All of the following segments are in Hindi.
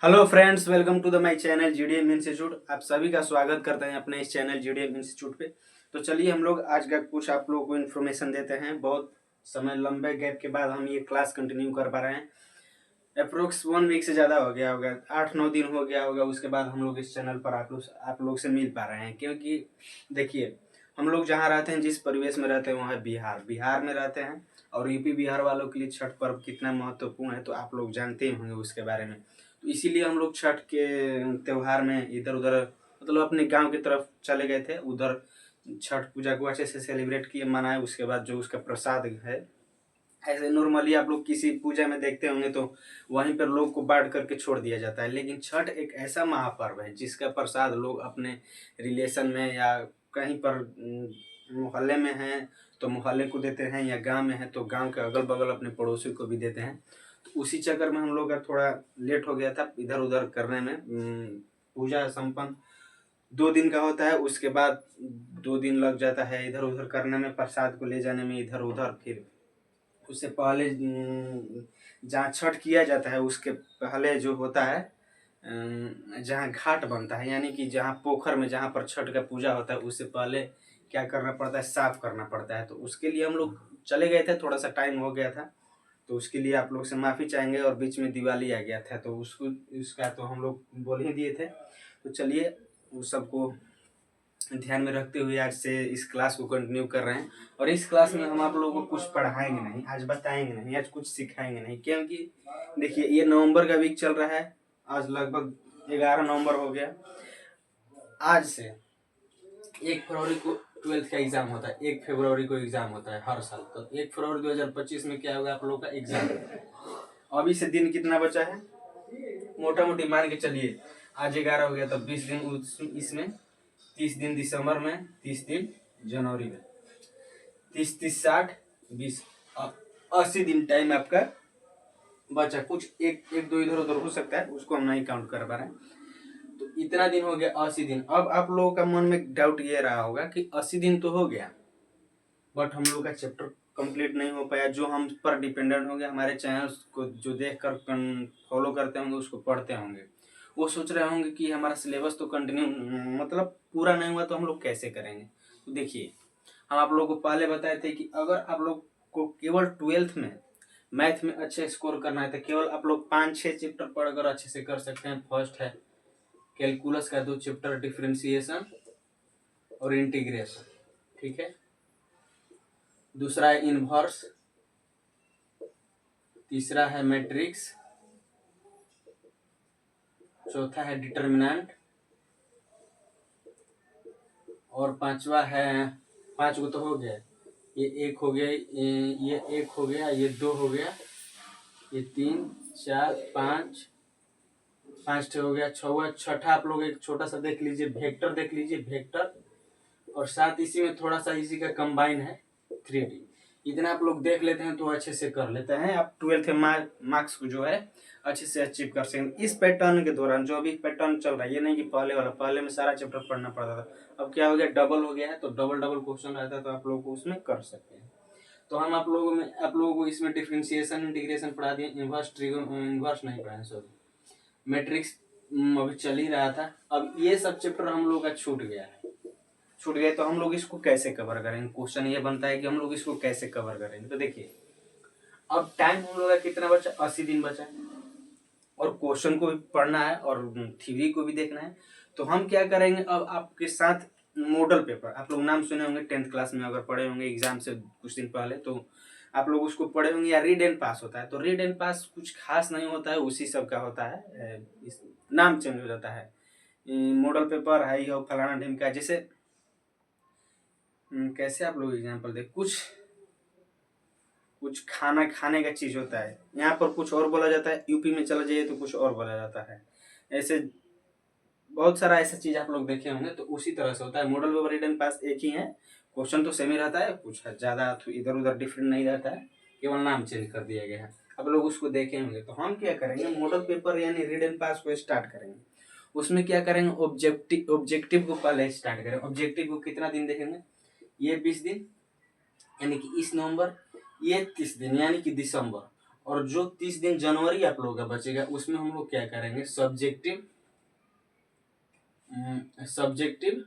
Hello friends, welcome to the my channel GDM institute. आप सभी का स्वागत करते हैं अपने इस चैनल जीडीएम इंस्टीट्यूट पे। तो चलिए हम लोग आज का कुछ आप लोगों को इन्फॉर्मेशन देते हैं। बहुत समय लंबे गैप के बाद हम ये क्लास कंटिन्यू कर पा रहे हैं। अप्रोक्स 1 वीक से ज़्यादा हो गया होगा, 8-9 दिन हो गया होगा। उसके बाद हम लोग इस चैनल पर आप लोग से मिल पा रहे हैं, क्योंकि देखिए हम लोग जहाँ रहते हैं, जिस परिवेश में रहते हैं, वहाँ बिहार में रहते हैं। और यूपी बिहार वालों के लिए छठ पर्व कितना महत्वपूर्ण है तो आप लोग जानते ही होंगे उसके बारे में। तो इसीलिए हम लोग छठ के त्योहार में इधर उधर मतलब अपने गांव की तरफ चले गए थे। उधर छठ पूजा को अच्छे से सेलिब्रेट किए, मनाए। उसके बाद जो उसका प्रसाद है, ऐसे नॉर्मली आप लोग किसी पूजा में देखते होंगे तो वहीं पर लोग को बांट करके छोड़ दिया जाता है। लेकिन छठ एक ऐसा महापर्व है जिसका प्रसाद लोग अपने रिलेशन में या कहीं पर मोहल्ले में हैं तो मोहल्ले को देते हैं, या गांव में है तो गांव के अगल बगल अपने पड़ोसी को भी देते हैं। तो उसी चक्कर में हम लोग का थोड़ा लेट हो गया था इधर उधर करने में। पूजा संपन्न 2 दिन का होता है, उसके बाद 2 दिन लग जाता है इधर उधर करने में, प्रसाद को ले जाने में इधर उधर। फिर उससे पहले जहाँ छठ किया जाता है उसके पहले जो होता है, जहाँ घाट बनता है, यानी कि जहाँ पोखर में जहाँ पर छठ का पूजा होता है, उससे पहले क्या करना पड़ता है, साफ करना पड़ता है। तो उसके लिए हम लोग चले गए थे, थोड़ा सा टाइम हो गया था। तो उसके लिए आप लोग से माफ़ी चाहेंगे। और बीच में दिवाली आ गया था तो उसका तो हम लोग बोल ही दिए थे। तो चलिए उस सबको ध्यान में रखते हुए आज से इस क्लास को कंटिन्यू कर रहे हैं। और इस क्लास में हम आप लोगों को कुछ पढ़ाएंगे नहीं, आज बताएंगे नहीं, आज कुछ सिखाएंगे नहीं, क्योंकि देखिए ये नवंबर का वीक चल रहा है। आज लगभग 11 नवंबर हो गया। आज से 1 फरवरी को 12th का एग्जाम होता है। 1 फरवरी को एग्जाम होता है हर साल। तो 1 फरवरी 2025 में क्या होगा, आप लोगों का एग्जाम। अभी से दिन कितना बचा है, मोटा मोटी मान के चलिए। आज 11 हो गया तो 20 दिन इसमें, 30 दिन दिसंबर में, 30 दिन जनवरी में, 30, 30, 60, 20, 80 दिन टाइम आपका बचा। कुछ एक दो इधर उधर हो सकता है, उसको हम नहीं काउंट कर पा रहे हैं। तो इतना दिन हो गया, 80 दिन। अब आप लोगों का मन में डाउट ये रहा होगा कि 80 दिन तो हो गया, बट हम लोग का चैप्टर कंप्लीट नहीं हो पाया। जो हम पर डिपेंडेंट होंगे, हमारे चैनल्स को जो देख कर फॉलो करते होंगे, उसको पढ़ते होंगे, वो सोच रहे होंगे कि हमारा सिलेबस तो कंटिन्यू मतलब पूरा नहीं हुआ तो हम लोग कैसे करेंगे। तो देखिए हम आप लोगों को पहले बताए थे कि अगर आप लोग को केवल 12th में मैथ में अच्छे स्कोर करना है तो केवल आप लोग 5-6 चैप्टर पढ़कर अच्छे से कर सकते हैं। फर्स्ट है कैलकुलस का 2 चैप्टर, डिफरेंशिएशन और इंटीग्रेशन, ठीक है। दूसरा है इनवर्स, तीसरा है मैट्रिक्स, चौथा है डिटर्मिनेंट, और पांचवा है, 5 को तो हो गया, ये 1 हो गया, ये 1 हो गया, ये 2 हो गया, ये 3, 4, 5, 5 हो गया। छठा आप लोग एक छोटा सा देख लीजिए, वेक्टर देख लीजिए, वेक्टर। और साथ इसी में थोड़ा सा इसी का कंबाइन है 3D। इतना आप लोग देख लेते हैं तो अच्छे से कर लेते हैं। आप 12th मार्क्स को जो है अच्छे से अचीव कर सकेंगे। इस पैटर्न के दौरान जो अभी पैटर्न चल रहा है, ये नहीं कि पहले वाला, पहले में सारा चैप्टर पढ़ना पड़ता था, अब क्या हो गया, डबल हो गया है। तो डबल डबल क्वेश्चन रहता है तो आप लोगों को उसमें कर सकते हैं। तो हम आप लोगों को इसमें डिफरेंशिएशन इंटीग्रेशन पढ़ा दिए, इन्वर्स नहीं पढ़ाए, सॉरी, मैट्रिक्स अभी चल ही रहा था। अब ये सब चैप्टर हम लोग का छूट गया, तो हम लोग इसको कैसे कवर करेंगे। क्वेश्चन ये बनता है कि हम लोग इसको कैसे कवर करेंगे। तो देखिए अब टाइम हम लोग का कितना बचा, 80 दिन बचा, और क्वेश्चन को भी पढ़ना है और थ्योरी को भी देखना है। तो हम क्या करेंगे, अब आपके साथ मॉडल पेपर, आप लोग नाम सुने होंगे 10th क्लास में, अगर पढ़े होंगे एग्जाम से कुछ दिन पहले तो आप लोग उसको पढ़े होंगे। या रीड एंड पास होता है, तो रीड एंड पास कुछ खास नहीं होता है, उसी सब का होता है, नाम चेंज हो जाता है। मॉडल पेपर है ये फलाना ढिमका, जैसे कैसे आप लोग एग्जाम्पल दे, कुछ खाना खाने का चीज होता है, यहाँ पर कुछ और बोला जाता है, यूपी में चला जाइए तो कुछ और बोला जाता है। ऐसे बहुत सारा ऐसा चीज आप लोग देखे होंगे। तो उसी तरह से होता है। मॉडल पेपर रिटन पास एक ही है, क्वेश्चन तो सेम ही रहता है, कुछ ज्यादा इधर उधर डिफरेंट नहीं रहता है, केवल नाम चेंज कर दिया गया है। आप लोग उसको देखे होंगे। तो हम क्या करेंगे, मॉडल पेपर यानी रिटन पास को स्टार्ट करेंगे। उसमें क्या करेंगे, ऑब्जेक्टिव को पहले स्टार्ट करेंगे। ऑब्जेक्टिव को कितना दिन देखेंगे, ये 20 दिन यानी कि इस नवंबर, ये 30 दिन यानी कि दिसंबर, और जो 30 दिन जनवरी आप लोगों का बचेगा उसमें हम लोग क्या करेंगे, सब्जेक्टिव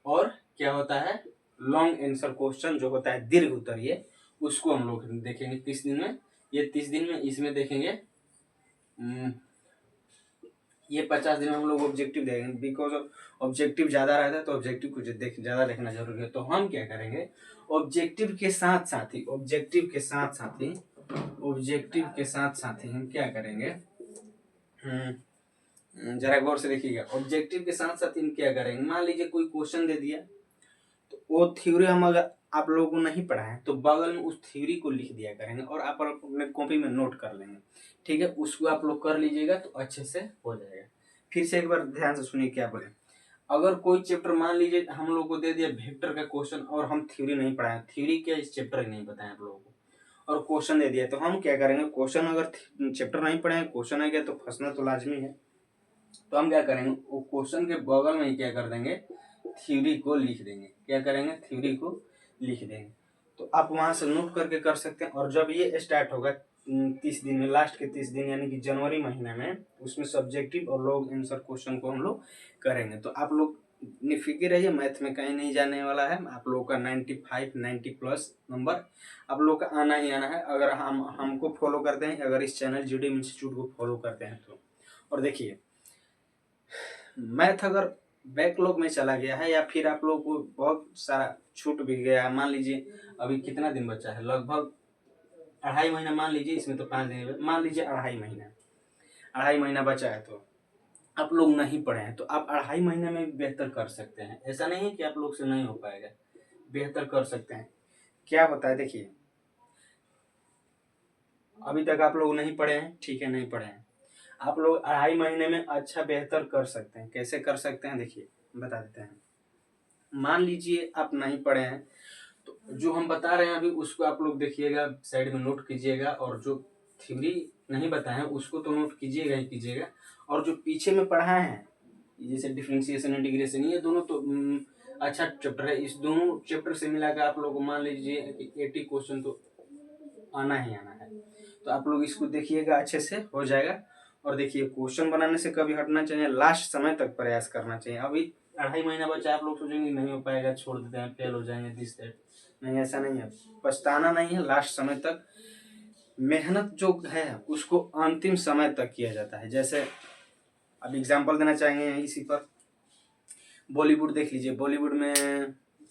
और क्या होता है लॉन्ग आंसर क्वेश्चन जो होता है दीर्घ उत्तरीय, उसको हम लोग देखेंगे 30 दिन में। ये 30 दिन में इसमें देखेंगे, ये 50 दिन में हम लोग ऑब्जेक्टिव देखेंगे, बिकॉज ऑब्जेक्टिव ज़्यादा रहता है तो ऑब्जेक्टिव को ज़्यादा देखना जरूरी है। तो हम क्या करेंगे, ऑब्जेक्टिव के साथ साथ ही हम क्या करेंगे, जरा गौर से देखिएगा। ऑब्जेक्टिव के साथ साथ हम क्या करेंगे, मान लीजिए कोई क्वेश्चन दे दिया तो वो थ्योरी हम अगर आप लोगों को नहीं पढ़ा है तो बगल में उस थ्योरी को लिख दिया करेंगे और आप अपने कॉपी में नोट कर लेंगे, ठीक है। उसको आप लोग कर लीजिएगा तो अच्छे से हो जाएगा। फिर से एक बार ध्यान से सुनिए क्या बोले। अगर कोई चैप्टर मान लीजिए हम लोग को दे दिया वेक्टर का क्वेश्चन और हम थ्योरी नहीं पढ़ाए, थ्योरी क्या इस चैप्टर नहीं बताया आप लोगों को, और क्वेश्चन दे दिया, तो हम क्या करेंगे, क्वेश्चन अगर चैप्टर नहीं पढ़े क्वेश्चन आ गया तो फंसना तो लाजमी है। तो हम क्या करेंगे, वो क्वेश्चन के बगल में ही क्या कर देंगे, थ्योरी को लिख देंगे। क्या करेंगे, थ्योरी को लिख देंगे। तो आप वहां से नोट करके कर सकते हैं। और जब ये स्टार्ट होगा 30 दिन में, लास्ट के 30 दिन यानी कि जनवरी महीने में, उसमें सब्जेक्टिव और लॉन्ग आंसर क्वेश्चन को हम लोग करेंगे। तो आप लोग निफिक्र रहिए, मैथ में कहीं नहीं जाने वाला है। आप लोगों का 90 प्लस नंबर आप लोग का आना ही आना है, अगर हम हमको फॉलो करते हैं, अगर इस चैनल जीडीएम इंस्टीट्यूट को फॉलो करते हैं तो। और देखिए, मैथ अगर बैकलॉग में चला गया है या फिर आप लोग को बहुत सारा छूट भी गया है, मान लीजिए अभी कितना दिन बचा है, लगभग 2.5 महीना, मान लीजिए इसमें तो 5 दिन, मान लीजिए 2.5 महीना बचा है, तो आप लोग नहीं पढ़े हैं तो आप 2.5 महीने में भी बेहतर कर सकते हैं। ऐसा नहीं है कि आप लोग से नहीं हो पाएगा, बेहतर कर सकते हैं। क्या होता है, देखिए अभी तक आप लोग नहीं पढ़े हैं, ठीक है, नहीं पढ़े हैं, आप लोग 2.5 महीने में अच्छा बेहतर कर सकते हैं। कैसे कर सकते हैं, देखिए बता देते हैं। मान लीजिए आप नहीं पढ़े हैं तो जो हम बता रहे हैं अभी उसको आप लोग देखिएगा, साइड में नोट कीजिएगा, और जो थ्योरी नहीं बताए हैं उसको तो नोट कीजिएगा ही कीजिएगा। और जो पीछे में पढ़ाए हैं जैसे डिफरेंशिएशन इंटीग्रेशन, ये दोनों तो अच्छा चैप्टर है। इस दोनों चैप्टर से मिलाकर आप लोग को मान लीजिए कि 80 क्वेश्चन तो आना ही आना है। तो आप लोग इसको देखिएगा, अच्छे से हो जाएगा। और देखिए, क्वेश्चन बनाने से कभी हटना चाहिए, लास्ट समय तक प्रयास करना चाहिए। अभी 2.5 महीना बचा, आप लोग सोचेंगे नहीं हो पाएगा, छोड़ देते हैं, फेल हो जाएंगे, दिस दैट, नहीं, ऐसा नहीं है। पछताना नहीं है, लास्ट समय तक मेहनत जो है उसको अंतिम समय तक किया जाता है। जैसे अब एग्जाम्पल देना चाहेंगे इसी पर, बॉलीवुड देख लीजिए। बॉलीवुड में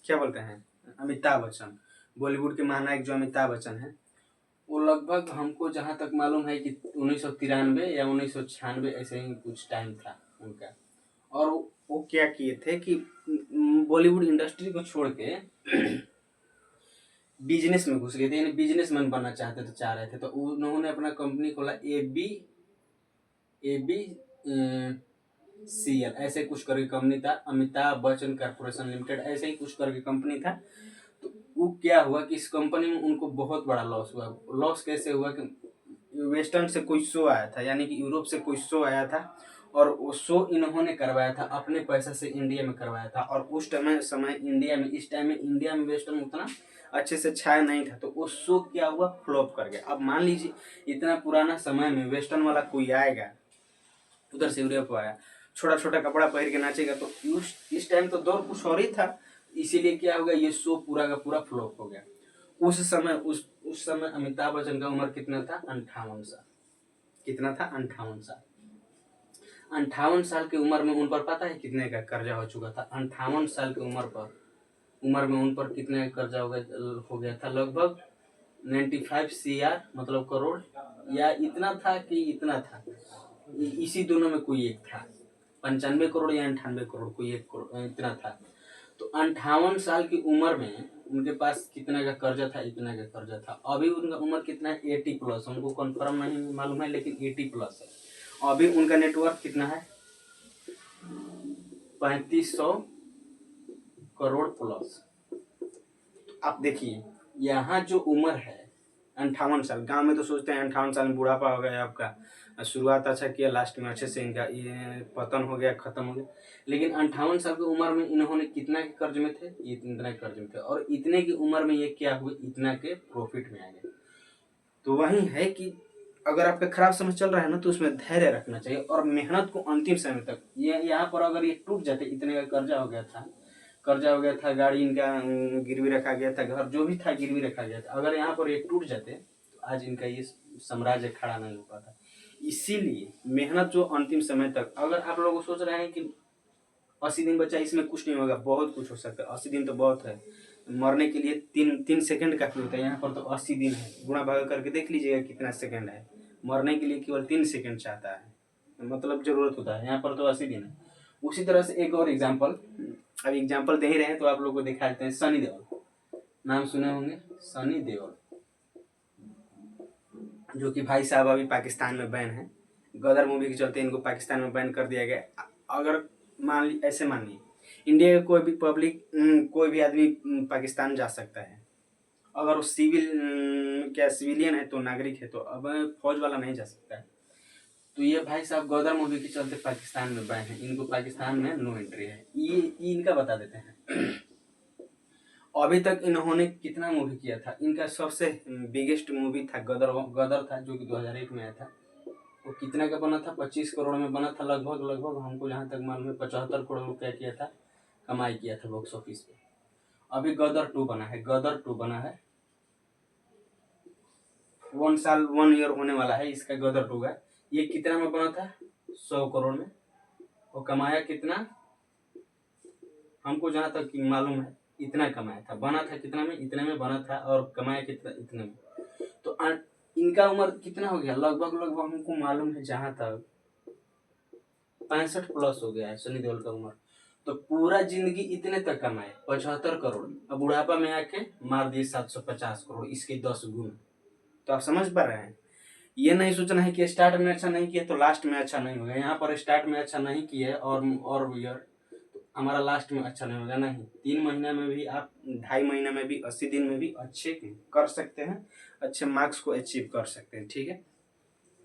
क्या बोलते हैं, अमिताभ बच्चन, बॉलीवुड के महानायक जो अमिताभ बच्चन है, वो लगभग हमको जहाँ तक मालूम है कि 1993 या 1996 ऐसे ही कुछ टाइम था उनका। और वो क्या किए थे कि बॉलीवुड इंडस्ट्री को छोड़ के बिजनेस में घुस गए थे, यानी बिजनेसमैन बनना चाहते थे, चाह रहे थे। तो उन्होंने अपना कंपनी खोला, ए बी CL ऐसे कुछ करके कंपनी था, अमिताभ बच्चन कॉर्पोरेशन लिमिटेड ऐसे ही कुछ करके कंपनी था। तो वो क्या हुआ कि इस कंपनी में उनको बहुत बड़ा लॉस हुआ। लॉस कैसे हुआ कि वेस्टर्न से कोई शो आया था, यानी कि यूरोप से कोई शो आया था, और वो शो इन्होंने करवाया था अपने पैसे से, इंडिया में करवाया था। और उस समय इंडिया में, इस टाइम में इंडिया में वेस्टर्न उतना अच्छे से छाया नहीं था, तो वो शो क्या हुआ, फ्लॉप कर गया। अब मान लीजिए इतना पुराना समय में वेस्टर्न वाला कोई आएगा, उधर से यूरोप आया, छोटा छोटा कपड़ा पहन के नाचेगा, तो इस टाइम तो दौर कुछ और ही था, इसीलिए क्या हो गया, ये शो पूरा का पूरा फ्लॉप हो गया। उस समय अमिताभ बच्चन का उम्र कितना था, 58 साल। कितना था, 58 साल। 58 साल की उम्र में उन पर पता है कितने का कर्जा हो चुका था। 58 साल की उम्र में उन पर कितने का कर्जा हो गया था, लगभग 95 CR, मतलब करोड़, या इतना था कि इतना था, इसी दोनों में कोई एक था, 95 करोड़ या 98 करोड़, कोई एक करोड़, इतना था। तो 58 साल की उम्र में उनके पास कितना का कर्जा था, इतना का कर्जा था। अभी उनका उम्र कितना है, 80 प्लस, हमको कंफर्म नहीं मालूम है, लेकिन 80 प्लस है। अभी उनका नेटवर्क कितना है, 3500 करोड़ प्लस। आप देखिए, यहाँ जो उम्र है 58 साल, गांव में तो सोचते हैं 58 साल में बुढ़ापा हो गया आपका, शुरुआत अच्छा किया, लास्ट में अच्छे से इनका ये पतन हो गया, खत्म हो गया। लेकिन 58 साल की उम्र में इन्होंने कितना के कर्ज में थे, इतना कर्ज में थे, और इतने की उम्र में ये क्या हुए, इतना के प्रॉफिट में आ गए। तो वही है कि अगर आपका खराब समय चल रहा है ना तो उसमें धैर्य रखना चाहिए और मेहनत को अंतिम समय तक। ये यहाँ पर अगर ये टूट जाते, इतने का कर्जा हो गया था, गाड़ी इनका गिरवी रखा गया था, घर जो भी था गिरवी रखा गया था, अगर यहाँ पर ये टूट जाते तो आज इनका ये साम्राज्य खड़ा नहीं हो पाता। इसीलिए मेहनत जो अंतिम समय तक, अगर आप लोग सोच रहे हैं कि 80 दिन बचा इसमें कुछ नहीं होगा, बहुत कुछ हो सकता है। 80 दिन तो बहुत है, मरने के लिए 3 सेकंड काफी होता है। यहाँ पर तो 80 दिन है, गुणा भाग करके देख लीजिएगा कितना सेकंड है। मरने के लिए केवल 3 सेकंड चाहता है, मतलब जरूरत होता है। यहाँ पर तो 80 दिन है। उसी तरह से एक और एग्जाम्पल, अब एग्जाम्पल दे ही रहे हैं तो आप लोग को दिखा देते हैं। सनी देओल, नाम सुने होंगे, सनी देओल, जो कि भाई साहब अभी पाकिस्तान में बैन है। गदर मूवी के चलते इनको पाकिस्तान में बैन कर दिया गया। अगर ऐसे मानिए इंडिया का कोई भी पब्लिक, कोई भी आदमी पाकिस्तान जा सकता है। अगर वो सिविलियन है तो नागरिक है, तो अब फौज वाला नहीं जा सकता है। तो ये भाई साहब गदर मूवी के चलते पाकिस्तान में बैन है, इनको पाकिस्तान में नो एंट्री है। ये इनका बता देते हैं। अभी तक इन्होंने कितना मूवी किया था, इनका सबसे बिगेस्ट मूवी था गदर था, जो कि 2001 में आया था। वो कितना का बना था, 25 करोड़ में बना था लगभग हमको जहाँ तक मालूम है 75 करोड़ रुपया किया था, कमाई किया था बॉक्स ऑफिस पे। अभी गदर 2 बना है, 1 ईयर होने वाला है इसका गदर 2 का। ये कितना में बना था, 100 करोड़ में। और कमाया कितना, हमको जहाँ तक मालूम है इतना कमाया था। बना था कितना में, इतने में बना था, और कमाया कितना, इतने में। तो इनका उम्र कितना हो गया, लगभग हमको मालूम है जहाँ तक 65 प्लस हो गया है सनी देओल का उम्र। तो पूरा जिंदगी इतने तक कमाए, 75 करोड़। अब बुढ़ापा में आके मार दिए 750 करोड़, इसके 10 गुना। तो आप समझ पा रहे हैं। ये नहीं सोचना है कि स्टार्ट में अच्छा नहीं किया तो लास्ट में अच्छा नहीं होगा। यहाँ पर स्टार्ट में अच्छा नहीं किया और ईयर तो हमारा लास्ट में अच्छा नहीं होगा। नहीं, 3 महीना में भी आप, 2.5 महीना में भी, 80 दिन में भी अच्छे कर सकते हैं, अच्छे मार्क्स को अचीव कर सकते हैं। ठीक है,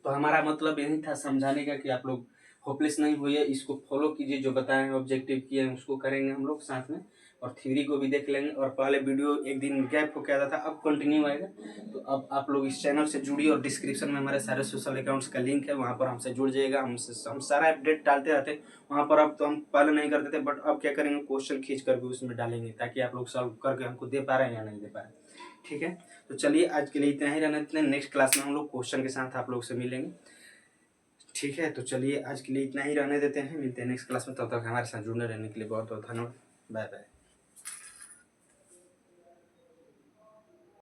तो हमारा मतलब यही था समझाने का कि आप लोग होपलेस नहीं होइए, इसको फॉलो कीजिए, जो बताए हैं ऑब्जेक्टिव किए हैं उसको करेंगे हम लोग साथ में, और थ्योरी को भी देख लेंगे। और पहले वीडियो एक दिन गैप हो गया था, अब कंटिन्यू आएगा। तो अब आप लोग इस चैनल से जुड़िए, और डिस्क्रिप्शन में हमारे सारे सोशल अकाउंट्स का लिंक है, वहाँ पर हमसे जुड़ जाइएगा। हम सारा अपडेट डालते रहते हैं वहाँ पर। अब तो हम पहले नहीं करते थे, बट अब क्या करेंगे, क्वेश्चन खींच कर भी उसमें डालेंगे, ताकि आप लोग सॉल्व करके हमको दे पा रहे हैं या नहीं दे पा रहे हैं। ठीक है, तो चलिए आज के लिए इतना ही रहने देते हैं। नेक्स्ट क्लास में हम लोग क्वेश्चन के साथ आप लोग से मिलेंगे। ठीक है, तो चलिए आज के लिए इतना ही रहने देते हैं, मिलते हैं नेक्स्ट क्लास में। तब तक हमारे साथ जुड़े रहने के लिए बहुत बहुत धन्यवाद। Bye bye.